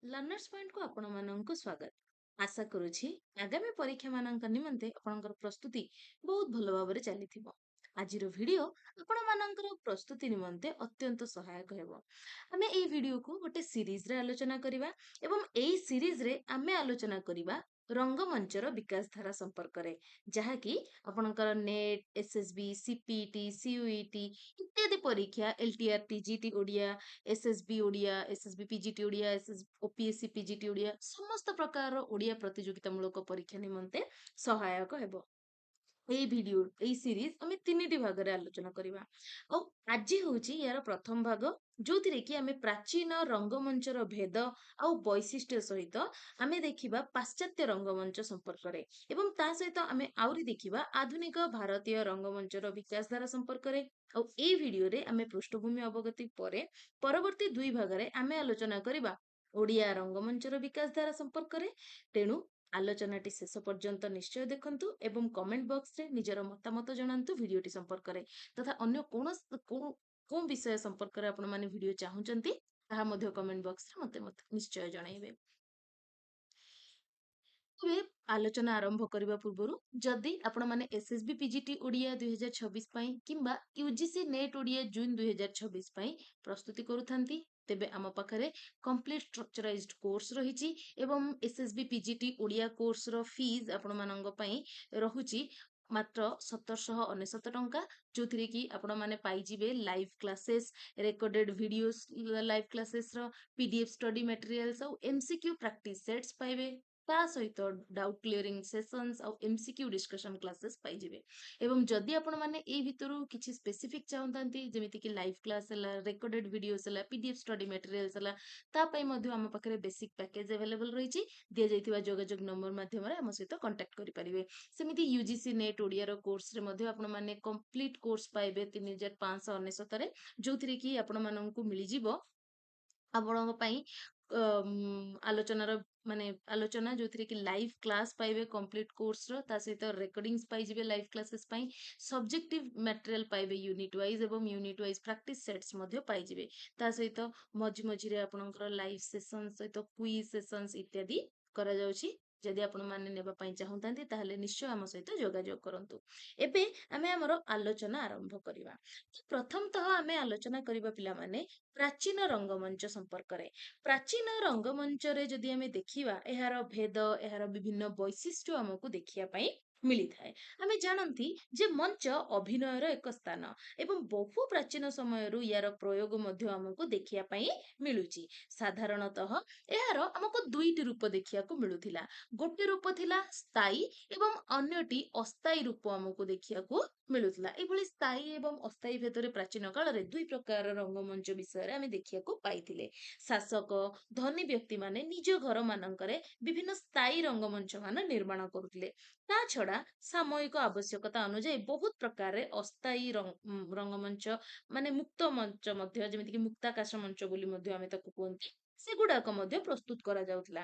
Learners ପଏଣ୍ଟକୁ ଆପଣମାନଙ୍କୁ ସ୍ୱାଗତ। ଆଶା କରୁଛି ଆଗାମୀ ପରୀକ୍ଷାମାନଙ୍କ ନିମନ୍ତେ ଆପଣଙ୍କର ପ୍ରସ୍ତୁତି ବହୁତ ଭଲ ଭାବରେ ଚାଲିଥିବ। ଆଜିର ଭିଡିଓ ଆପଣମାନଙ୍କର ପ୍ରସ୍ତୁତି ନିମନ୍ତେ ଅତ୍ୟନ୍ତ ସହାୟକ ହେବ। ଆମେ ଏଇ ଭିଡିଓକୁ ଗୋଟେ ସିରିଜରେ ଆଲୋଚନା କରିବା ଏବଂ ଏଇ ସିରିଜରେ ଆମେ ଆଲୋଚନା କରିବା ରଙ୍ଗମଞ୍ଚର ବିକାଶ ଧାରା ସମ୍ପର୍କରେ, ଯାହାକି ଆପଣଙ୍କର ନେଟ୍, ଏସଏସବି, ସିପିଟି, ସିୟୁଇଟି ଇତ୍ୟାଦି ପରୀକ୍ଷା, LTR, TGT Odia, SSB Odia, SSB PGT Odia, OPSC PGT Odia ସମସ୍ତ ପ୍ରକାରର ଓଡ଼ିଆ ପ୍ରତିଯୋଗିତାମୂଳକ ପରୀକ୍ଷା ନିମନ୍ତେ ସହାୟକ ହେବ। ଏଇ ସିରିଜ ଆମେ ତିନିଟି ଭାଗରେ ଆଲୋଚନା କରିବା। ଆଉ ଆଜି ହଉଛି ୟାର ପ୍ରଥମ ଭାଗ, ଯୋଉଥିରେ କି ଆମେ ପ୍ରାଚୀନ ରଙ୍ଗମଞ୍ଚର ଭେଦ ଆଉ ବୈଶିଷ୍ଟ୍ୟ ସହିତ ଆମେ ଦେଖିବା ପାଶ୍ଚାତ୍ୟ ରଙ୍ଗମଞ୍ଚ ସମ୍ପର୍କରେ, ଏବଂ ତା ସହିତ ଆମେ ଆହୁରି ଦେଖିବା ଆଧୁନିକ ଭାରତୀୟ ରଙ୍ଗମଞ୍ଚର ବିକାଶ ଧାରା ସମ୍ପର୍କରେ। ଆଉ ଏଇ ଭିଡିଓରେ ଆମେ ପୃଷ୍ଠଭୂମି ଅବଗତି ପରେ ପରବର୍ତ୍ତୀ ଦୁଇ ଭାଗରେ ଆମେ ଆଲୋଚନା କରିବା ଓଡ଼ିଆ ରଙ୍ଗମଞ୍ଚର ବିକାଶ ଧାରା ସମ୍ପର୍କରେ। ତେଣୁ ଆଲୋଚନାଟି ଶେଷ ପର୍ଯ୍ୟନ୍ତ ନିଶ୍ଚୟ ଦେଖନ୍ତୁ ଏବଂ କମେଣ୍ଟ ବକ୍ସରେ ନିଜର ମତାମତ ଜଣାନ୍ତୁ ଭିଡିଓଟି ସମ୍ପର୍କରେ, ତଥା ଅନ୍ୟ କୌଣସି କୋଉ ବିଷୟ ସମ୍ପର୍କରେ ଆପଣମାନେ ଭିଡିଓ ଚାହୁଁଛନ୍ତି ତାହା ମଧ୍ୟ କମେଣ୍ଟ ବକ୍ସରେ ମତେ ନିଶ୍ଚୟ ଜଣାଇବେ। ତେବେ ଆଲୋଚନା ଆରମ୍ଭ କରିବା ପୂର୍ବରୁ ଯଦି ଆପଣମାନେ ଏସଏସବି ପିଜିଟି ଓଡ଼ିଆ 2026 ପାଇଁ କିମ୍ବା ୟୁଜିସି ନେଟ୍ ଓଡ଼ିଆ ଜୁନ୍ 2026 ପାଇଁ ପ୍ରସ୍ତୁତି କରୁଥାନ୍ତି, ତେବେ ଆମ ପାଖରେ କମ୍ପ୍ଲିଟ୍ ଷ୍ଟ୍ରକ୍ଚରାଇଜ୍ଡ କୋର୍ସ ରହିଛି ଏବଂ ଏସଏସବି ପିଜିଟି ଓଡ଼ିଆ କୋର୍ସର ଫିଜ୍ ଆପଣମାନଙ୍କ ପାଇଁ ରହୁଛି ମାତ୍ର 1799 ଟଙ୍କା, ଯୋଉଥିରେ କି ଆପଣମାନେ ପାଇଯିବେ live classes, recorded videos, live କ୍ଲାसेସ୍ର ପିଡିଏଫ୍ ଷ୍ଟଡି ମେଟେରିଆଲ୍ସ ଆଉ ଏମସିକ୍ୟୁ ପ୍ରାକ୍ଟିସ୍ ସେଟ୍ସ ପାଇବେ। ତା ସହିତ ଡାଉଟ୍ କ୍ଲିୟରିଂ ସେସନ୍ସ ଆଉ ଏମସିକ୍ୟୁ ଡିସ୍କସନ କ୍ଲାसेସ୍ ପାଇଯିବେ। ଏବଂ ଯଦି ଆପଣମାନେ ଏଇ ଭିତରୁ କିଛି ସ୍ପେସିଫିକ୍ ଚାହୁଁଥାନ୍ତି, ଯେମିତିକି ଲାଇଭ୍ କ୍ଲାସ୍ ହେଲା, ରେକର୍ଡେଡ ଭିଡିଓସ୍ ହେଲା, ପିଡିଏଫ୍ ଷ୍ଟଡି ମେଟେରିଆଲ୍ସ ହେଲା, ତା ପାଇଁ ମଧ୍ୟ ଆମ ପାଖରେ ବେସିକ୍ ପ୍ୟାକେଜ୍ ଆଭେଲେବଲ୍ ରହିଛି। ଦିଆଯାଇଥିବା ଯୋଗାଯୋଗ ନମ୍ବର ମାଧ୍ୟମରେ ଆମ ସହିତ କଣ୍ଟାକ୍ଟ କରିପାରିବେ। ସେମିତି ୟୁଜିସି ନେଟ୍ ଓଡ଼ିଆର କୋର୍ସରେ ମଧ୍ୟ ଆପଣମାନେ କମ୍ପ୍ଲିଟ୍ କୋର୍ସ ପାଇବେ 3599ରେ, ଯୋଉଥିରେ କି ଆପଣମାନଙ୍କୁ ମିଳିଯିବ ଆପଣଙ୍କ ପାଇଁ ଆଲୋଚନାର ଆଲୋଚନା, ଯୋଉଥିରେ କି ଲାଇଭ୍ କ୍ଲାସ୍ ପାଇବେ କମ୍ପ୍ଲିଟ୍ କୋର୍ସର, ତା ସହିତ ରେକର୍ଡିଂସ୍ ପାଇଯିବେ ଲାଇଭ୍ କ୍ଲାसेସ୍ ପାଇଁ, ସବଜେକ୍ଟିଭ ମ୍ୟାଟେରିଆଲ ପାଇବେ ୟୁନିଟ୍ ୱାଇଜ୍ ଏବଂ ୟୁନିଟ୍ ୱାଇଜ୍ ପ୍ରାକ୍ଟିସ୍ ସେଟ୍ସ ମଧ୍ୟ ପାଇଯିବେ। ତା ସହିତ ମଝିରେ ଆପଣଙ୍କର ଲାଇଭ୍ ସେସନ୍ ସହିତ କୁଇଜ୍ ସେସନ୍ସ ଇତ୍ୟାଦି କରାଯାଉଛି। ଯଦି ଆପଣମାନେ ନେବା ପାଇଁ ଚାହୁଁଥାନ୍ତି ତାହେଲେ ନିଶ୍ଚୟ ଆମ ସହିତ ଯୋଗାଯୋଗ କରନ୍ତୁ। ଏବେ ଆମେ ଆମର ଆଲୋଚନା ଆରମ୍ଭ କରିବା। ପ୍ରଥମତଃ ଆମେ ଆଲୋଚନା କରିବା ପିଲାମାନେ ପ୍ରାଚୀନ ରଙ୍ଗମଞ୍ଚ ସମ୍ପର୍କରେ। ପ୍ରାଚୀନ ରଙ୍ଗମଞ୍ଚରେ ଯଦି ଆମେ ଦେଖିବା, ଏହାର ଭେଦ, ଏହାର ବିଭିନ୍ନ ବୈଶିଷ୍ଟ୍ୟ ଆମକୁ ଦେଖିବା ପାଇଁ ମିଳିଥାଏ। ଆମେ ଜାଣନ୍ତି ଯେ ମଞ୍ଚ ଅଭିନୟର ଏକ ସ୍ଥାନ ଏବଂ ବହୁ ପ୍ରାଚୀନ ସମୟରୁ ୟାର ପ୍ରୟୋଗ ମଧ୍ୟ ଆମକୁ ଦେଖିବା ପାଇଁ ମିଳୁଛି। ସାଧାରଣତଃ ଏହାର ଆମକୁ ଦୁଇଟି ରୂପ ଦେଖିବାକୁ ମିଳୁଥିଲା। ଗୋଟେ ରୂପ ଥିଲା ସ୍ଥାୟୀ ଏବଂ ଅନ୍ୟଟି ଅସ୍ଥାୟୀ ରୂପ ଆମକୁ ଦେଖିବାକୁ ମିଳୁଥିଲା। ଏଭଳି ସ୍ଥାୟୀ ଏବଂ ଅସ୍ଥାୟୀ ଭେଦରେ ପ୍ରାଚୀନ କାଳରେ ଦୁଇ ପ୍ରକାର ରଙ୍ଗମଞ୍ଚ ବିଷୟରେ ଆମେ ଦେଖିବାକୁ ପାଇଥିଲେ। ଶାସକ, ଧନୀ ବ୍ୟକ୍ତିମାନେ ନିଜ ଘର ମାନଙ୍କରେ ବିଭିନ୍ନ ସ୍ଥାୟୀ ରଙ୍ଗମଞ୍ଚ ମାନ ନିର୍ମାଣ କରୁଥିଲେ। ତା ଛଡା ସାମୟିକ ଆବଶ୍ୟକତା ଅନୁଯାୟୀ ବହୁତ ପ୍ରକାରରେ ଅସ୍ଥାୟୀ ରଙ୍ଗମଞ୍ଚ, ମୁକ୍ତ ମଞ୍ଚ ମଧ୍ୟ, ଯେମିତିକି ମୁକ୍ତାକାଶ ମଞ୍ଚ ବୋଲି ମଧ୍ୟ ଆମେ ତାକୁ କୁହନ୍ତି, ସେଗୁଡାକ ମଧ୍ୟ ପ୍ରସ୍ତୁତ କରାଯାଉଥିଲା।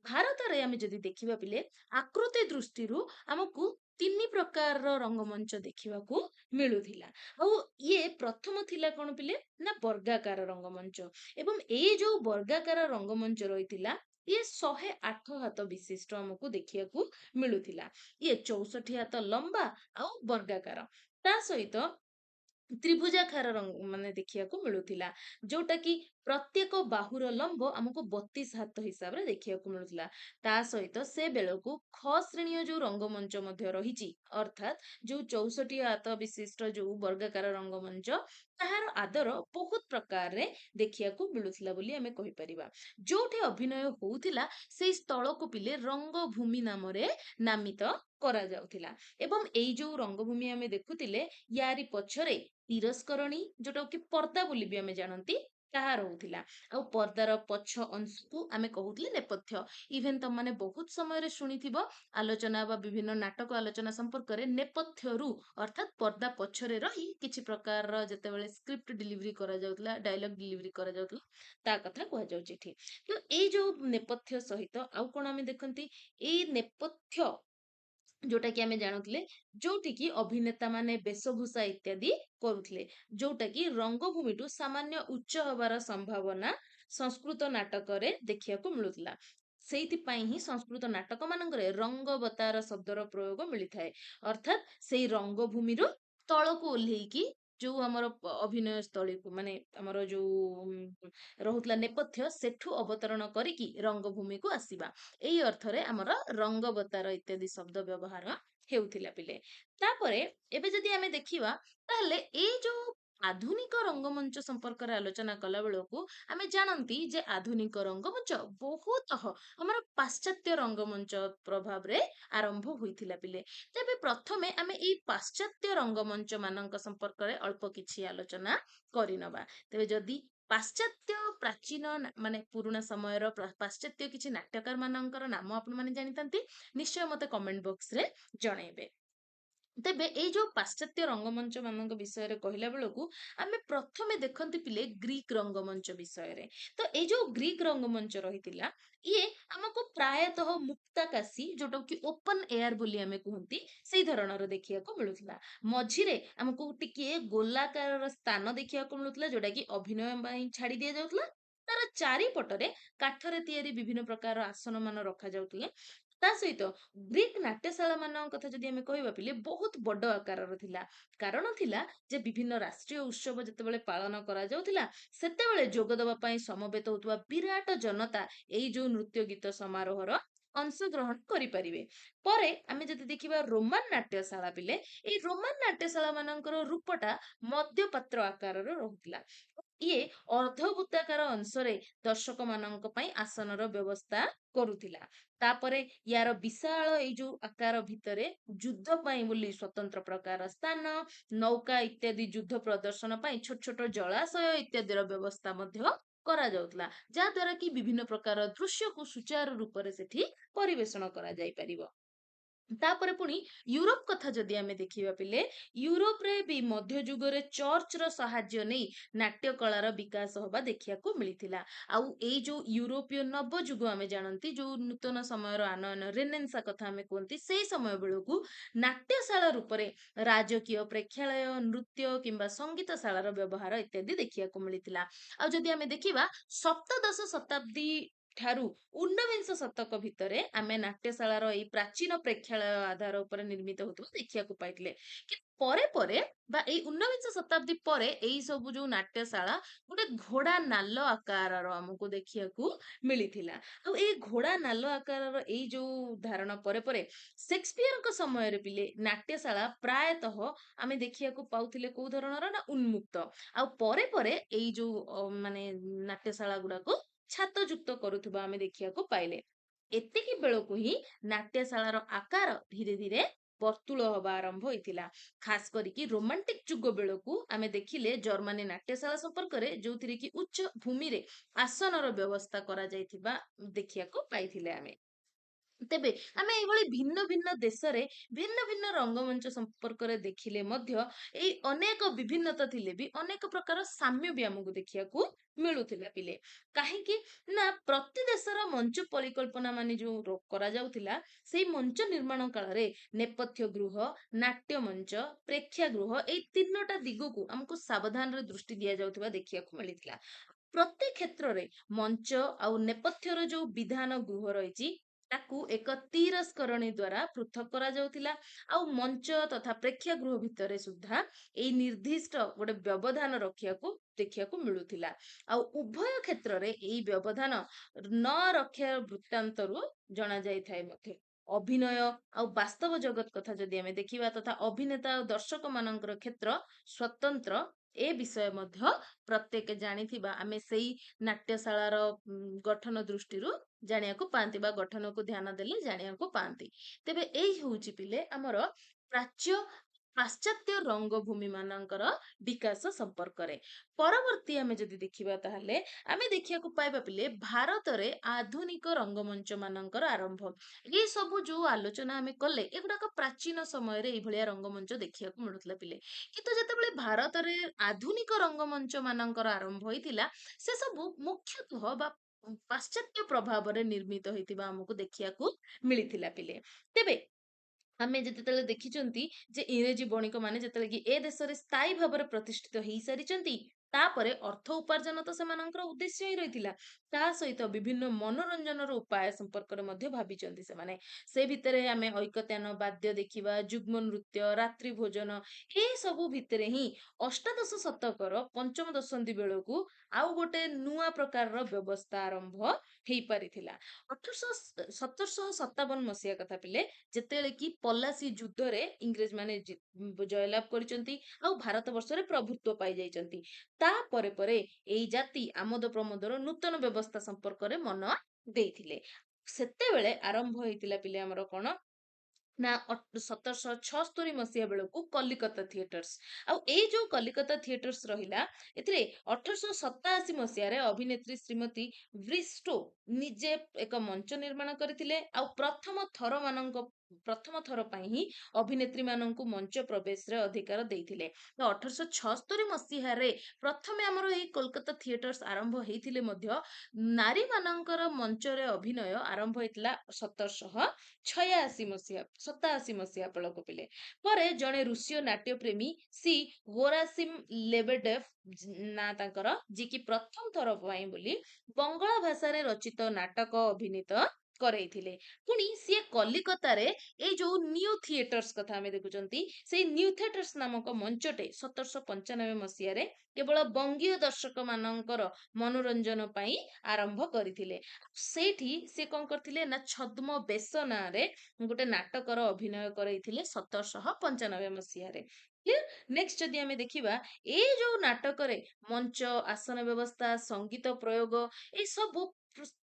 ଭାରତରେ ଆମେ ଯଦି ଦେଖିବା ପିଲେ, ଆକୃତି ଦୃଷ୍ଟିରୁ ଆମକୁ ତିନି ପ୍ରକାରର ରଙ୍ଗମଞ୍ଚ ଦେଖିବାକୁ ମିଳୁଥିଲା। ଆଉ ଇଏ ପ୍ରଥମ ଥିଲା କଣ ପିଲେ, ନା ବର୍ଗାକାର ରଙ୍ଗମଞ୍ଚ। ଏବଂ ଏଇ ଯୋଉ ବର୍ଗାକାର ରଙ୍ଗମଞ୍ଚ ରହିଥିଲା, ଇଏ 108 ହାତ ବିଶିଷ୍ଟ ଆମକୁ ଦେଖିବାକୁ ମିଳୁଥିଲା। ଇଏ 64 ହାତ ଲମ୍ବା ଆଉ ବର୍ଗାକାର, ତା ସହିତ ତ୍ରିଭୁଜାକାର ଦେଖିବାକୁ ମିଳୁଥିଲା, ଯୋଉଟା କି ପ୍ରତ୍ୟେକ ବାହୁର ଲମ୍ବ ଆମକୁ 32 ହାତ ହିସାବରେ ଦେଖିବାକୁ ମିଳୁଥିଲା। ତା ସହିତ ସେ ବେଳକୁ ଖ ଶ୍ରେଣୀୟ ଯୋଉ ରଙ୍ଗମଞ୍ଚ ମଧ୍ୟ ରହିଛି, ଅର୍ଥାତ୍ ଯୋଉ 64 ହାତ ବିଶିଷ୍ଟ ଯୋଉ ବର୍ଗାକାର ରଙ୍ଗମଞ୍ଚ, ତାହାର ଆଦର ବହୁତ ପ୍ରକାରରେ ଦେଖିବାକୁ ମିଳୁଥିଲା ବୋଲି ଆମେ କହିପାରିବା। ଯୋଉଠି ଅଭିନୟ ହଉଥିଲା ସେଇ ସ୍ଥଳକୁ ପିଲେ ରଙ୍ଗଭୂମି ନାମରେ ନାମିତ କରାଯାଉଥିଲା। ଏବଂ ଏଇ ଯୋଉ ରଙ୍ଗଭୂମି ଆମେ ଦେଖୁଥିଲେ, ୟାରି ପଛରେ ତିରସ୍କରଣୀ, ଯୋଉଟା କି ପର୍ଦ୍ଦା ବୋଲି ବି ଆମେ ଜାଣନ୍ତି, ତାହା ରହୁଥିଲା। ଆଉ ପର୍ଦ୍ଦାର ପଛ ଅଂଶକୁ ଆମେ କହୁଥିଲେ ନେପଥ୍ୟ। ଇଭେନ ତମମାନେ ବହୁତ ସମୟରେ ଶୁଣିଥିବ ଆଲୋଚନା ବା ବିଭିନ୍ନ ନାଟକ ଆଲୋଚନା ସମ୍ପର୍କରେ, ନେପଥ୍ୟରୁ ଅର୍ଥାତ୍ ପର୍ଦ୍ଦା ପଛରେ ରହି କିଛି ପ୍ରକାରର ଯେତେବେଳେ ସ୍କ୍ରିପ୍ଟ ଡେଲିଭରି କରାଯାଉଥିଲା, ଡାଇଲଗ ଡେଲିଭରି କରାଯାଉଥିଲା, ତା କଥା କୁହାଯାଉଛି ଏଠି। ତ ଏଇ ଯୋଉ ନେପଥ୍ୟ ସହିତ ଆଉ କଣ ଆମେ ଦେଖନ୍ତି, ଏଇ ନେପଥ୍ୟ ଯୋଉଟା କି ଆମେ ଜାଣୁଥିଲେ, ଯୋଉଠି କି ଅଭିନେତା ମାନେ ବେଶଭୂଷା ଇତ୍ୟାଦି କରୁଥିଲେ, ଯୋଉଟା କି ରଙ୍ଗଭୂମିଠୁ ସାମାନ୍ୟ ଉଚ୍ଚ ହବାର ସମ୍ଭାବନା ସଂସ୍କୃତ ନାଟକରେ ଦେଖିବାକୁ ମିଳୁଥିଲା। ସେଇଥିପାଇଁ ହିଁ ସଂସ୍କୃତ ନାଟକ ମାନଙ୍କରେ ରଙ୍ଗବତାର ଶବ୍ଦର ପ୍ରୟୋଗ ମିଳିଥାଏ। ଅର୍ଥାତ୍ ସେଇ ରଙ୍ଗଭୂମିରୁ ତଳକୁ ଓହ୍ଲେଇକି ଯୋଉ ଆମର ଅଭିନୟ ସ୍ଥଳୀକୁ ମାନେ ଆମର ଯୋଉ ରହୁଥିଲା ନେପଥ୍ୟ ସେଠୁ ଅବତରଣ କରିକି ରଙ୍ଗଭୂମିକୁ ଆସିବା। ଏଇ ଅର୍ଥରେ ଆମର ରଙ୍ଗବତାର ଇତ୍ୟାଦି ଶବ୍ଦ ବ୍ୟବହାର ହେଉଥିଲା ପିଲେ। ତାପରେ ଏବେ ଯଦି ଆମେ ଦେଖିବା ତାହେଲେ ଏଇ ଯୋଉ ଆଧୁନିକ ରଙ୍ଗମଞ୍ଚ ସମ୍ପର୍କରେ ଆଲୋଚନା କଲା ବେଳକୁ ଆମେ ଜାଣନ୍ତି ଯେ ଆଧୁନିକ ରଙ୍ଗମଞ୍ଚ ବହୁତ ଆମର ପାଶ୍ଚାତ୍ୟ ରଙ୍ଗମଞ୍ଚ ପ୍ରଭାବରେ ଆରମ୍ଭ ହୋଇଥିଲା ପିଲେ। ତେବେ ପ୍ରଥମେ ଆମେ ଏଇ ପାଶ୍ଚାତ୍ୟ ରଙ୍ଗମଞ୍ଚ ମାନଙ୍କ ସମ୍ପର୍କରେ ଅଳ୍ପ କିଛି ଆଲୋଚନା କରିନବା। ତେବେ ଯଦି ପାଶ୍ଚାତ୍ୟ ପ୍ରାଚୀନ ମାନେ ପୁରୁଣା ସମୟର ପାଶ୍ଚାତ୍ୟ କିଛି ନାଟ୍ୟକାର ମାନଙ୍କର ନାମ ଆପଣ ମାନେ ଜାଣିଥାନ୍ତି, ନିଶ୍ଚୟ ମତେ କମେଣ୍ଟ ବକ୍ସ ରେ ଜଣେଇବେ। ତେବେ ଏଇ ଯୋଉ ପାଶ୍ଚାତ୍ୟ ରଙ୍ଗମଞ୍ଚ ମାନଙ୍କ ବିଷୟରେ କହିଲା ବେଳକୁ ଆମେ ପ୍ରଥମେ ଦେଖନ୍ତି ପିଲେ ଗ୍ରୀକ ରଙ୍ଗମଞ୍ଚ ବିଷୟରେ। ତ ଏଇ ଯୋଉ ଗ୍ରୀକ ରଙ୍ଗମଞ୍ଚ ରହିଥିଲା ଇଏ ଆମକୁ ପ୍ରାୟତଃ ମୁକ୍ତାକାଶୀ ଯୋଉଟା କି ଓପନ ଏୟାର ବୋଲି ଆମେ କୁହନ୍ତି ସେଇ ଧରଣର ଦେଖିବାକୁ ମିଳୁଥିଲା। ମଝିରେ ଆମକୁ ଟିକେ ଗୋଲାକାରର ସ୍ଥାନ ଦେଖିବାକୁ ମିଳୁଥିଲା ଯୋଉଟା କି ଅଭିନୟ ପାଇଁ ଛାଡି ଦିଆଯାଉଥିଲା। ତାର ଚାରିପଟରେ କାଠରେ ତିଆରି ବିଭିନ୍ନ ପ୍ରକାର ଆସନ ମାନ ରଖାଯାଉଥିଲା। ତା ସହିତ ଗ୍ରୀକ ନାଟ୍ୟଶାଳା ମାନଙ୍କ କଥା ଯଦି ଆମେ କହିବା ପିଲେ ବହୁତ ବଡ ଆକାରର ଥିଲା। କାରଣ ଥିଲା ଯେ ବିଭିନ୍ନ ରାଷ୍ଟ୍ରୀୟ ଉତ୍ସବ ଯେତେବେଳେ ପାଳନ କରାଯାଉଥିଲା ସେତେବେଳେ ଯୋଗ ଦେବା ପାଇଁ ସମବେତ ହଉଥିବା ବିରାଟ ଜନତା ଏଇ ଯୋଉ ନୃତ୍ୟ ଗୀତ ସମାରୋହର ଅଂଶଗ୍ରହଣ କରିପାରିବେ। ପରେ ଆମେ ଯଦି ଦେଖିବା ରୋମାନ ନାଟ୍ୟଶାଳା ପିଲେ, ଏଇ ରୋମାନ ନାଟ୍ୟଶାଳା ମାନଙ୍କର ରୂପଟା ମଧ୍ୟପାତ୍ର ଆକାରର ରହୁଥିଲା। ଇଏ ଅର୍ଦ୍ଧବୃତ୍ତାକାର ଅଂଶରେ ଦର୍ଶକ ମାନଙ୍କ ପାଇଁ ଆସନର ବ୍ୟବସ୍ଥା କରୁଥିଲା। ତାପରେ ୟାର ବିଶାଳ ଏଇ ଯୋଉ ଆକାର ଭିତରେ ଯୁଦ୍ଧ ପାଇଁ ବୋଲି ସ୍ୱତନ୍ତ୍ର ପ୍ରକାର ସ୍ଥାନ, ନୌକା ଇତ୍ୟାଦି ଯୁଦ୍ଧ ପ୍ରଦର୍ଶନ ପାଇଁ ଛୋଟ ଛୋଟ ଜଳାଶୟ ଇତ୍ୟାଦିର ବ୍ୟବସ୍ଥା ମଧ୍ୟ କରାଯାଉଥିଲା। ଯାହା ଦ୍ୱାରା କି ବିଭିନ୍ନ ପ୍ରକାର ଦୃଶ୍ୟକୁ ସୁଚାରୁ ରୂପରେ ସେଠି ପରିବେଷଣ କରାଯାଇ ପାରିବ। ତାପରେ ପୁଣି ୟୁରୋପ କଥା ଯଦି ଆମେ ଦେଖିବା ପିଲେ, ୟୁରୋପରେ ବି ମଧ୍ୟଯୁଗରେ ଚର୍ଚ୍ଚର ସାହାଯ୍ୟ ନେଇ ନାଟ୍ୟ କଳାର ବିକାଶ ହବା ଦେଖିବାକୁ ମିଳିଥିଲା। ଆଉ ଏଇ ଯୋଉ ୟୁରୋପୀୟ ନବଯୁଗ ଆମେ ଜାଣନ୍ତି ଯୋଉ ନୂତନ ସମୟର ଆନୟନ ରେନେନ୍ସା କଥା ଆମେ କୁହନ୍ତି ସେଇ ସମୟ ବେଳକୁ ନାଟ୍ୟଶାଳା ରୂପରେ ରାଜକୀୟ ପ୍ରେକ୍ଷାଳୟ, ନୃତ୍ୟ କିମ୍ବା ସଙ୍ଗୀତ ଶାଳାର ବ୍ୟବହାର ଇତ୍ୟାଦି ଦେଖିବାକୁ ମିଳିଥିଲା। ଆଉ ଯଦି ଆମେ ଦେଖିବା ସପ୍ତଦଶ ଶତାବ୍ଦୀ ଠାରୁ ଊନବିଂଶ ଶତକ ଭିତରେ ଆମେ ନାଟ୍ୟଶାଳାର ଏଇ ପ୍ରାଚୀନ ପ୍ରେକ୍ଷାଳୟ ଆଧାର ଉପରେ ନିର୍ମିତ ହଉଥିବା ଦେଖିବାକୁ ପାଇଥିଲେ। କିନ୍ତୁ ପରେ ପରେ ବା ଏଇ ଊନବିଂଶ ଶତାବ୍ଦୀ ପରେ ଏଇ ସବୁ ଯୋଉ ନାଟ୍ୟଶାଳା ଗୋଟେ ଘୋଡା ନାଲ ଆକାରର ଆମକୁ ଦେଖିବାକୁ ମିଳିଥିଲା। ଆଉ ଏଇ ଘୋଡା ନାଲ ଆକାରର ଏଇ ଯୋଉ ଧାରଣ ପରେ ପରେ ସେକ୍ସପିୟରଙ୍କ ସମୟରେ ପିଲେ ନାଟ୍ୟଶାଳା ପ୍ରାୟତଃ ଆମେ ଦେଖିବାକୁ ପାଉଥିଲେ କୋଉ ଧରଣର ନା ଉନ୍ମୁକ୍ତ। ଆଉ ପରେ ପରେ ଏଇ ଯୋଉ ମାନେ ନାଟ୍ୟଶାଳା ଗୁଡାକୁ ଛାତଯୁକ୍ତ କରୁଥିବା ଆମେ ଦେଖିବାକୁ ପାଇଲେ। ଏତିକି ବେଳକୁ ହିଁ ନାଟ୍ୟଶାଳାର ଆକାର ଧୀରେ ଧୀରେ ବର୍ତ୍ତୁଳ ହବା ଆରମ୍ଭ ହୋଇଥିଲା। ଖାସ କରିକି ରୋମାଣ୍ଟିକ ଯୁଗ ବେଳକୁ ଆମେ ଦେଖିଲେ ଜର୍ମାନୀ ନାଟ୍ୟଶାଳା ସମ୍ପର୍କରେ ଯୋଉଥିରେ କି ଉଚ୍ଚ ଭୂମିରେ ଆସନର ବ୍ୟବସ୍ଥା କରାଯାଇଥିବା ଦେଖିବାକୁ ପାଇଥିଲେ ଆମେ। ତେବେ ଆମେ ଏଇଭଳି ଭିନ୍ନ ଭିନ୍ନ ଦେଶରେ ଭିନ୍ନ ଭିନ୍ନ ରଙ୍ଗମଞ୍ଚ ସମ୍ପର୍କରେ ଦେଖିଲେ ମଧ୍ୟ ଏଇ ଅନେକ ବିଭିନ୍ନତା ଥିଲେ ବି ଅନେକ ପ୍ରକାର ସାମ୍ୟ ବି ଆମକୁ ଦେଖିବାକୁ ମିଳୁଥିଲା ପିଲେ। କାହିଁକି ନା ପ୍ରତି ଦେଶର ମଞ୍ଚ ପରିକଳ୍ପନା ମାନେ ଯୋଉ କରାଯାଉଥିଲା ସେଇ ମଞ୍ଚ ନିର୍ମାଣ କାଳରେ ନେପଥ୍ୟ ଗୃହ, ନାଟ୍ୟ ମଞ୍ଚ, ପ୍ରେକ୍ଷାଗୃହ ଏଇ ତିନୋଟା ଦିଗକୁ ଆମକୁ ସାବଧାନରେ ଦୃଷ୍ଟି ଦିଆଯାଉଥିବା ଦେଖିବାକୁ ମିଳିଥିଲା। ପ୍ରତ୍ୟେକ କ୍ଷେତ୍ରରେ ମଞ୍ଚ ଆଉ ନେପଥ୍ୟର ଯୋଉ ବିଧାନ ଗୃହ ରହିଛି ତାକୁ ଏକ ତିରସ୍କରଣୀ ଦ୍ଵାରା ପୃଥକ କରାଯାଉଥିଲା। ଆଉ ମଞ୍ଚ ତଥା ପ୍ରେକ୍ଷାଗୃହ ଭିତରେ ସୁଦ୍ଧା ଏଇ ନିର୍ଦ୍ଦିଷ୍ଟ ଗୋଟେ ବ୍ୟବଧାନ ରଖିବାକୁ ଦେଖିବାକୁ ମିଳୁଥିଲା। ଆଉ ଉଭୟ କ୍ଷେତ୍ରରେ ଏଇ ବ୍ୟବଧାନ ନ ରକ୍ଷା ବୃତ୍ତାନ୍ତରୁ ଜଣା ଯାଇଥାଏ ମଧ୍ୟ। ଅଭିନୟ ଆଉ ବାସ୍ତବ ଜଗତ କଥା ଯଦି ଆମେ ଦେଖିବା ତଥା ଅଭିନେତା ଆଉ ଦର୍ଶକ ମାନଙ୍କର କ୍ଷେତ୍ର ସ୍ୱତନ୍ତ୍ର ଏ ବିଷୟ ମଧ୍ୟ ପ୍ରତ୍ୟେକ ଜାଣିଥିବା ଆମେ ସେଇ ନାଟ୍ୟଶାଳାର ଗଠନ ଦୃଷ୍ଟିରୁ ଜାଣିବାକୁ ପାଆନ୍ତି ବା ଗଠନକୁ ଧ୍ୟାନ ଦେଲେ ଜାଣିବାକୁ ପାଆନ୍ତି। ତେବେ ଏଇ ହଉଛି ପିଲେ ଆମର ପ୍ରାଚ୍ୟ ପାଶ୍ଚାତ୍ୟ ରଙ୍ଗଭୂମି ମାନଙ୍କର ବିକାଶ ସମ୍ପର୍କରେ। ପରବର୍ତ୍ତୀ ଆମେ ଯଦି ଦେଖିବା ତାହେଲେ ଆମେ ଦେଖିବାକୁ ପାଇବା ପିଲେ ଭାରତରେ ଆଧୁନିକ ରଙ୍ଗମଞ୍ଚ ମାନଙ୍କର ଆରମ୍ଭ। ଏଇ ସବୁ ଯୋଉ ଆଲୋଚନା ଆମେ କଲେ ଏଗୁଡାକ ପ୍ରାଚୀନ ସମୟରେ ଏଇଭଳିଆ ରଙ୍ଗମଞ୍ଚ ଦେଖିବାକୁ ମିଳୁଥିଲା ପିଲେ। କିନ୍ତୁ ଯେତେବେଳେ ଭାରତରେ ଆଧୁନିକ ରଙ୍ଗମଞ୍ଚ ମାନଙ୍କର ଆରମ୍ଭ ହୋଇଥିଲା ସେ ସବୁ ମୁଖ୍ୟତଃ ବା ପାଶ୍ଚାତ୍ୟ ପ୍ରଭାବରେ ନିର୍ମିତ ହେଇଥିବା ଆମକୁ ଦେଖିବାକୁ ମିଳିଥିଲା ପିଲେ। ତେବେ ଆମେ ଯେତେବେଳେ ଦେଖିଛନ୍ତି ଯେ ଇଂରେଜୀ ବଣିକ ମାନେ ଯେତେବେଳେ କି ଏ ଦେଶରେ ସ୍ଥାୟୀ ଭାବରେ ପ୍ରତିଷ୍ଠିତ ହେଇସାରିଛନ୍ତି ତାପରେ ଅର୍ଥ ଉପାର୍ଜନ ତ ସେମାନଙ୍କର ଉଦ୍ଦେଶ୍ୟ ହିଁ ରହିଥିଲା। ତା ସହିତ ବିଭିନ୍ନ ମନୋରଞ୍ଜନର ଉପାୟ ସମ୍ପର୍କରେ ମଧ୍ୟ ଭାବିଛନ୍ତି ସେମାନେ। ସେ ଭିତରେ ଆମେ ଐକତାନ ବାଦ୍ୟ ଦେଖିବା, ଯୁଗ୍ମ ନୃତ୍ୟ, ରାତ୍ରି ଭୋଜନ, ଏ ସବୁ ଭିତରେ ହିଁ ଅଷ୍ଟାଦଶ ଶତକର ପଞ୍ଚମ ଦଶନ୍ଧି ବେଳକୁ ଆଉ ଗୋଟେ ନୂଆ ପ୍ରକାରର ବ୍ୟବସ୍ଥା ଆରମ୍ଭ ହେଇପାରିଥିଲା। 1757 ମସିହା କଥା ପିଲେ, ଯେତେବେଳେ କି ପଲାସି ଯୁଦ୍ଧରେ ଇଂରେଜ ମାନେ ଜୟଲାଭ କରିଛନ୍ତି ଆଉ ଭାରତ ବର୍ଷରେ ପ୍ରଭୁତ୍ୱ ପାଇଯାଇଛନ୍ତି। ତାପରେ ପରେ ଏଇ ଜାତି ଆମୋଦ ପ୍ରମୋଦର ନୂତନ ବ୍ୟବସ୍ଥା ସମ୍ପର୍କରେ ମନ ଦେଇଥିଲେ। ସେତେବେଳେ ଆରମ୍ଭ ହେଇଥିଲା ପିଲେ ଆମର କଣ ନା 1776 ମସିହା ବେଳକୁ କଲିକତା ଥିଏଟର୍ସ। ଆଉ ଏଇ ଯୋଉ କଲିକତା ଥିଏଟର୍ସ ରହିଲା, ଏଥିରେ 1887 ମସିହାରେ ଅଭିନେତ୍ରୀ ଶ୍ରୀମତୀ ବ୍ରିଷ୍ଟୋ ନିଜେ ଏକ ମଞ୍ଚ ନିର୍ମାଣ କରିଥିଲେ ଆଉ ପ୍ରଥମ ଥର ପାଇଁ ହିଁ ଅଭିନେତ୍ରୀ ମାନଙ୍କୁ ମଞ୍ଚ ପ୍ରବେଶରେ ଅଧିକାର ଦେଇଥିଲେ। ତ 1876 ମସିହାରେ ପ୍ରଥମେ ଆମର ଏଇ କୋଲକାତା ଥିଏଟର୍ସ ଆରମ୍ଭ ହେଇଥିଲେ ମଧ୍ୟ ନାରୀ ମାନଙ୍କର ମଞ୍ଚରେ ଅଭିନୟ ଆରମ୍ଭ ହେଇଥିଲା 1787 ମସିହା ବେଳକୁ ପିଲେ। ପରେ ଜଣେ ରୁଷୀୟ ନାଟ୍ୟପ୍ରେମୀ ସି ଗୋରାସିମ୍ ଲେବେଡେଭ ନା ତାଙ୍କର, ଯିଏକି ପ୍ରଥମ ଥର ପାଇଁ ବୋଲି ବଙ୍ଗଳା ଭାଷାରେ ରଚିତ ନାଟକ ଅଭିନୀତ କରେଇଥିଲେ। ପୁଣି ସିଏ କଲିକତାରେ ଏଇ ଯୋଉ ନ୍ୟୁ ଥିଏଟର୍ସ କଥା ଆମେ ଦେଖୁଛନ୍ତି, ସେଇ ନ୍ୟୁ ଥିଏଟର୍ସ ନାମକ ମଞ୍ଚଟେ 1795 ମସିହାରେ କେବଳ ବଙ୍ଗୀୟ ଦର୍ଶକ ମାନଙ୍କର ମନୋରଞ୍ଜନ ପାଇଁ ଆରମ୍ଭ କରିଥିଲେ। ସେଇଠି ସେ କଣ କରିଥିଲେ ନା ଛଦ୍ମ ବେଶ ନାଁରେ ଗୋଟେ ନାଟକର ଅଭିନୟ କରେଇଥିଲେ 1795 ମସିହାରେ। ନେକ୍ସଟ ଯଦି ଆମେ ଦେଖିବା, ଏଇ ଯୋଉ ନାଟକରେ ମଞ୍ଚ, ଆସନ ବ୍ୟବସ୍ଥା, ସଙ୍ଗୀତ ପ୍ରୟୋଗ, ଏଇ ସବୁ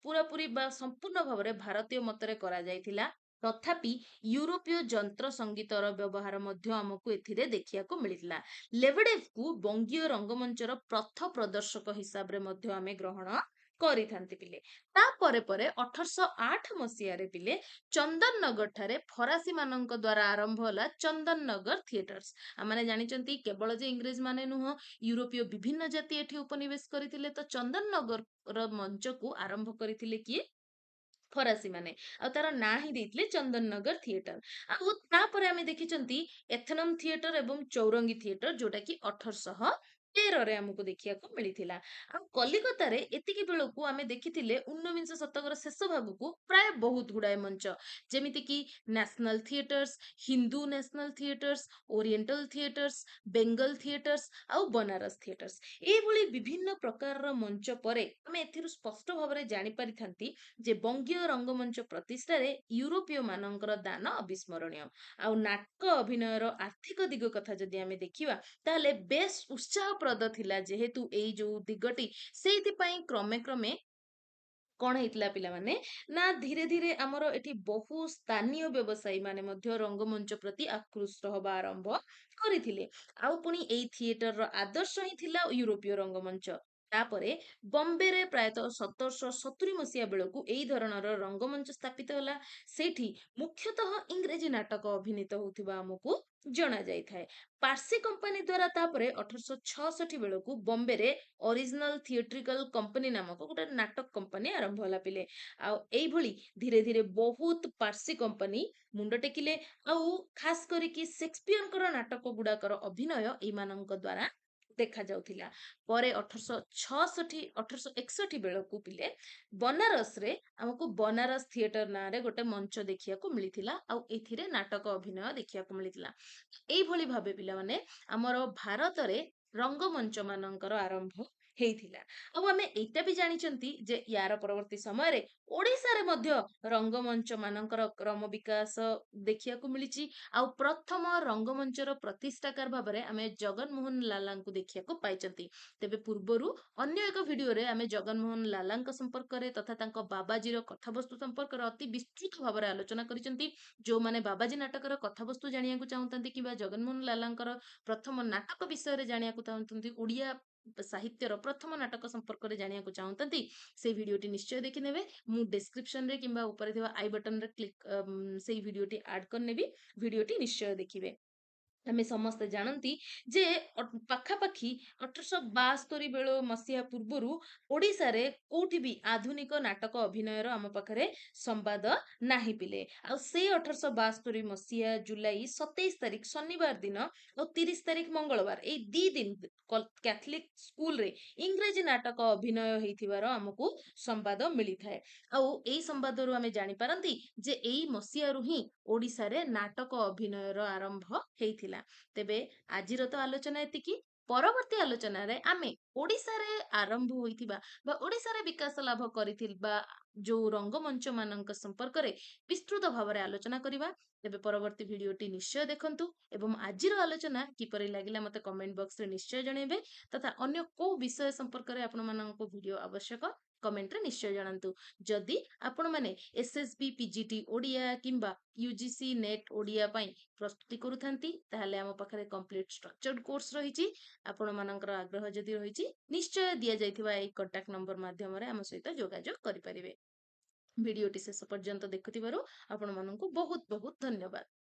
ପୁରାପୁରି ବା ସମ୍ପୂର୍ଣ୍ଣ ଭାବରେ ଭାରତୀୟ ମତରେ କରାଯାଇଥିଲା। ତଥାପି ୟୁରୋପୀୟ ଯନ୍ତ୍ର ସଙ୍ଗୀତର ବ୍ୟବହାର ମଧ୍ୟ ଆମକୁ ଏଥିରେ ଦେଖିବାକୁ ମିଳିଥିଲା। ଲେବେଡେଭକୁ ବଙ୍ଗୀୟ ରଙ୍ଗମଞ୍ଚର ପ୍ରଥ ପ୍ରଦର୍ଶକ ହିସାବରେ ମଧ୍ୟ ଆମେ ଗ୍ରହଣ କରିଥାନ୍ତି ପିଲେ। ତାପରେ ପରେ 1808 ମସିହାରେ ପିଲେ ଚନ୍ଦନନଗର ଠାରେ ଫରାସୀ ମାନଙ୍କ ଦ୍ଵାରା ଆରମ୍ଭ ହେଲା ଚନ୍ଦନନଗର ଥିଏଟର୍ସ। ଆମେ ଜାଣିଛନ୍ତି କେବଳ ଯେ ଇଂରେଜ ମାନେ ନୁହଁ, ୟୁରୋପୀୟ ବିଭିନ୍ନ ଜାତି ଏଠି ଉପନିବେଶ କରିଥିଲେ। ତ ଚନ୍ଦନନଗର ମଞ୍ଚକୁ ଆରମ୍ଭ କରିଥିଲେ କିଏ? ଫରାସୀ ମାନେ। ଆଉ ତାର ନାଁ ହିଁ ଦେଇଥିଲେ ଚନ୍ଦନନଗର ଥିଏଟର। ଆଉ ତାପରେ ଆମେ ଦେଖିଛନ୍ତି ଏଥନମ ଥିଏଟର ଏବଂ ଚୌରଙ୍ଗୀ ଥିଏଟର, ଯୋଉଟା କି 1813ରେ ଆମକୁ ଦେଖିବାକୁ ମିଳିଥିଲା। ଆଉ କଲିକତାରେ ଏତିକି ବେଳକୁ ଆମେ ଦେଖିଥିଲେ ଊନବିଂଶ ଶତକର ଶେଷ ଭାଗକୁ ପ୍ରାୟ ବହୁତ ଗୁଡାଏ ମଞ୍ଚ, ଯେମିତି କି national theatres, Hindu national theatres, oriental theatres, Bengal theatres ଆଉ ବନାରସ ଥିଏଟର୍ସ। ଏଇଭଳି ବିଭିନ୍ନ ପ୍ରକାରର ମଞ୍ଚ ପରେ ଆମେ ଏଥିରୁ ସ୍ପଷ୍ଟ ଭାବରେ ଜାଣିପାରିଥାନ୍ତି ଯେ ବଙ୍ଗୀୟ ରଙ୍ଗମଞ୍ଚ ପ୍ରତିଷ୍ଠାରେ ୟୁରୋପୀୟ ମାନଙ୍କର ଦାନ ଅବିସ୍ମରଣୀୟ। ଆଉ ନାଟକ ଅଭିନୟର ଆର୍ଥିକ ଦିଗ କଥା ଯଦି ଆମେ ଦେଖିବା, ତାହେଲେ ବେଶ ଉତ୍ସାହପ୍ରଦ ଥିଲା। ଯେହେତୁ ଏଇ ଯୋଉ ଦିଗଟି, ସେଇଥିପାଇଁ କ୍ରମେ କ୍ରମେ କଣ ହେଇଥିଲା ପିଲାମାନେ, ନା ଧୀରେ ଧୀରେ ଆମର ଏଠି ବହୁ ସ୍ଥାନୀୟ ବ୍ୟବସାୟୀ ମାନେ ମଧ୍ୟ ରଙ୍ଗମଞ୍ଚ ପ୍ରତି ଆକୃଷ୍ଟ ହବା ଆରମ୍ଭ କରିଥିଲେ। ଆଉ ପୁଣି ଏଇ ଥିଏଟରର ଆଦର୍ଶ ହିଁ ଥିଲା ୟୁରୋପୀୟ ରଙ୍ଗମଞ୍ଚ। ତାପରେ ବମ୍ବେରେ ପ୍ରାୟତଃ 1770 ମସିହା ବେଳକୁ ଏଇ ଧରଣର ରଙ୍ଗମଞ୍ଚ ସ୍ଥାପିତ ହେଲା। ସେଇଠି ମୁଖ୍ୟତଃ ଇଂରେଜୀ ନାଟକ ଅଭିନୀତ ହଉଥିବା ଆମକୁ ଜଣା ଯାଇଥାଏ। ପାର୍ସି କମ୍ପାନୀ ଦ୍ଵାରା ତାପରେ 1866 ବେଳକୁ ବମ୍ବେରେ ଅରିଜିନାଲ ଥିଏଟ୍ରିକାଲ କମ୍ପାନୀ ନାମକ ଗୋଟେ ନାଟକ କମ୍ପାନୀ ଆରମ୍ଭ ହେଲା ପିଲେ। ଆଉ ଏଇଭଳି ଧୀରେ ଧୀରେ ବହୁତ ପାର୍ସି କମ୍ପାନୀ ମୁଣ୍ଡ ଟେକିଲେ। ଆଉ ଖାସ କରିକି ସେକ୍ସପିୟରଙ୍କର ନାଟକ ଗୁଡାକର ଅଭିନୟ ଏଇମାନଙ୍କ ଦ୍ଵାରା ଦେଖା ଯାଉଥିଲା। ପରେ 1861 ବେଳକୁ ପିଲେ ବନାରସରେ ଆମକୁ ବନାରସ ଥିଏଟର ନାଁରେ ଗୋଟେ ମଞ୍ଚ ଦେଖିବାକୁ ମିଳିଥିଲା। ଆଉ ଏଥିରେ ନାଟକ ଅଭିନୟ ଦେଖିବାକୁ ମିଳିଥିଲା। ଏଇଭଳି ଭାବେ ପିଲାମାନେ ଆମର ଭାରତରେ ରଙ୍ଗମଞ୍ଚ ମାନଙ୍କର ଆରମ୍ଭ ହେଇଥିଲା। ଆଉ ଆମେ ଏଇଟା ବି ଜାଣିଛନ୍ତି ଯେ ୟାର ପରବର୍ତ୍ତୀ ସମୟରେ ଓଡିଶାରେ ମଧ୍ୟ ରଙ୍ଗମଞ୍ଚ ମାନଙ୍କର କ୍ରମ ବିକାଶ ଦେଖିବାକୁ ମିଳିଛି। ଆଉ ପ୍ରଥମ ରଙ୍ଗମଞ୍ଚର ପ୍ରତିଷ୍ଠାକାର ଭାବରେ ଆମେ ଜଗନମୋହନ ଲାଲାଙ୍କୁ ଦେଖିବାକୁ ପାଇଛନ୍ତି। ତେବେ ପୂର୍ବରୁ ଅନ୍ୟ ଏକ ଭିଡିଓରେ ଆମେ ଜଗନମୋହନ ଲାଲାଙ୍କ ସମ୍ପର୍କରେ ତଥା ତାଙ୍କ ବାବାଜୀର କଥାବସ୍ତୁ ସମ୍ପର୍କରେ ଅତି ବିସ୍ତୃତ ଭାବରେ ଆଲୋଚନା କରିଛନ୍ତି। ଯୋଉମାନେ ବାବାଜୀ ନାଟକର କଥାବସ୍ତୁ ଜାଣିବାକୁ ଚାହୁଁଛନ୍ତି କିମ୍ବା ଜଗନମୋହନ ଲାଲାଙ୍କର ପ୍ରଥମ ନାଟକ ବିଷୟରେ ଜାଣିବାକୁ ଚାହୁଁଛନ୍ତି, ଓଡିଆ ସାହିତ୍ୟର ପ୍ରଥମ ନାଟକ ସମ୍ପର୍କରେ ଜାଣିବାକୁ ଚାହୁଁଛନ୍ତି, ସେଇ ଭିଡିଓଟି ନିଶ୍ଚୟ ଦେଖିନେବେ। ମୁଁ ଡେସ୍କ୍ରିପସନରେ କିମ୍ବା ଉପରେ ଥିବା ଆଇ ବଟନରେ ସେଇ ଭିଡିଓଟି ଆଡ୍ କରିନେବି। ଭିଡିଓଟି ନିଶ୍ଚୟ ଦେଖିବେ। ଆମେ ସମସ୍ତେ ଜାଣନ୍ତି ଯେ ପାଖାପାଖି 1872 ବେଳ ମସିହା ପୂର୍ବରୁ ଓଡ଼ିଶାରେ କୋଉଠି ବି ଆଧୁନିକ ନାଟକ ଅଭିନୟର ଆମ ପାଖରେ ସମ୍ବାଦ ନାହିଁ ପିଲେ। ଆଉ ସେଇ 1872 ମସିହା ଜୁଲାଇ 27 ତାରିଖ ଶନିବାର ଦିନ ଆଉ 30 ତାରିଖ ମଙ୍ଗଳବାର ଏଇ ଦି ଦିନ କ୍ୟାଥଲିକ ସ୍କୁଲରେ ଇଂରାଜୀ ନାଟକ ଅଭିନୟ ହେଇଥିବାର ଆମକୁ ସମ୍ବାଦ ମିଳିଥାଏ। ଆଉ ଏଇ ସମ୍ବାଦରୁ ଆମେ ଜାଣିପାରନ୍ତି ଯେ ଏଇ ମସିହାରୁ ହିଁ ଓଡ଼ିଶାରେ ନାଟକ ଅଭିନୟର ଆରମ୍ଭ ହେଇଥିଲା। ତେବେ ଆଜିର ତ ଆଲୋଚନା ଏତିକି। ପରବର୍ତ୍ତୀ ଆଲୋଚନାରେ ଆମେ ଓଡ଼ିଶାରେ ଆରମ୍ଭ ହୋଇଥିବା ବା ଓଡ଼ିଶାରେ ବିକାଶ ଲାଭ କରିଥିବା ଯୋଉ ରଙ୍ଗମଞ୍ଚ ମାନଙ୍କ ସମ୍ପର୍କରେ ବିସ୍ତୃତ ଭାବରେ ଆଲୋଚନା କରିବା। ତେବେ ପରବର୍ତ୍ତୀ ଭିଡିଓଟି ନିଶ୍ଚୟ ଦେଖନ୍ତୁ ଏବଂ ଆଜିର ଆଲୋଚନା କିପରି ଲାଗିଲା ମତେ କମେଣ୍ଟ ବକ୍ସରେ ନିଶ୍ଚୟ ଜଣେଇବେ ତଥା ଅନ୍ୟ କୋଉ ବିଷୟ ସମ୍ପର୍କରେ ଆପଣମାନଙ୍କୁ ଭିଡିଓ ଆବଶ୍ୟକ କମେଣ୍ଟରେ ନିଶ୍ଚୟ ଜଣାନ୍ତୁ। ଯଦି ଆପଣମାନେ ଏସଏସବି ପିଜିଟି ଓଡ଼ିଆ କିମ୍ବା ୟୁଜିସି ନେଟ୍ ଓଡ଼ିଆ ପାଇଁ ପ୍ରସ୍ତୁତି କରୁଥାନ୍ତି ତାହେଲେ ଆମ ପାଖରେ କମ୍ପ୍ଲିଟ ଷ୍ଟ୍ରକ୍ଚର୍ଡ କୋର୍ସ ରହିଛି। ଆପଣମାନଙ୍କର ଆଗ୍ରହ ଯଦି ରହିଛି ନିଶ୍ଚୟ ଦିଆଯାଇଥିବା ଏଇ କଣ୍ଟାକ୍ଟ ନମ୍ବର ମାଧ୍ୟମରେ ଆମ ସହିତ ଯୋଗାଯୋଗ କରିପାରିବେ। ଭିଡିଓଟି ଶେଷ ପର୍ଯ୍ୟନ୍ତ ଦେଖୁଥିବାରୁ ଆପଣମାନଙ୍କୁ ବହୁତ ବହୁତ ଧନ୍ୟବାଦ।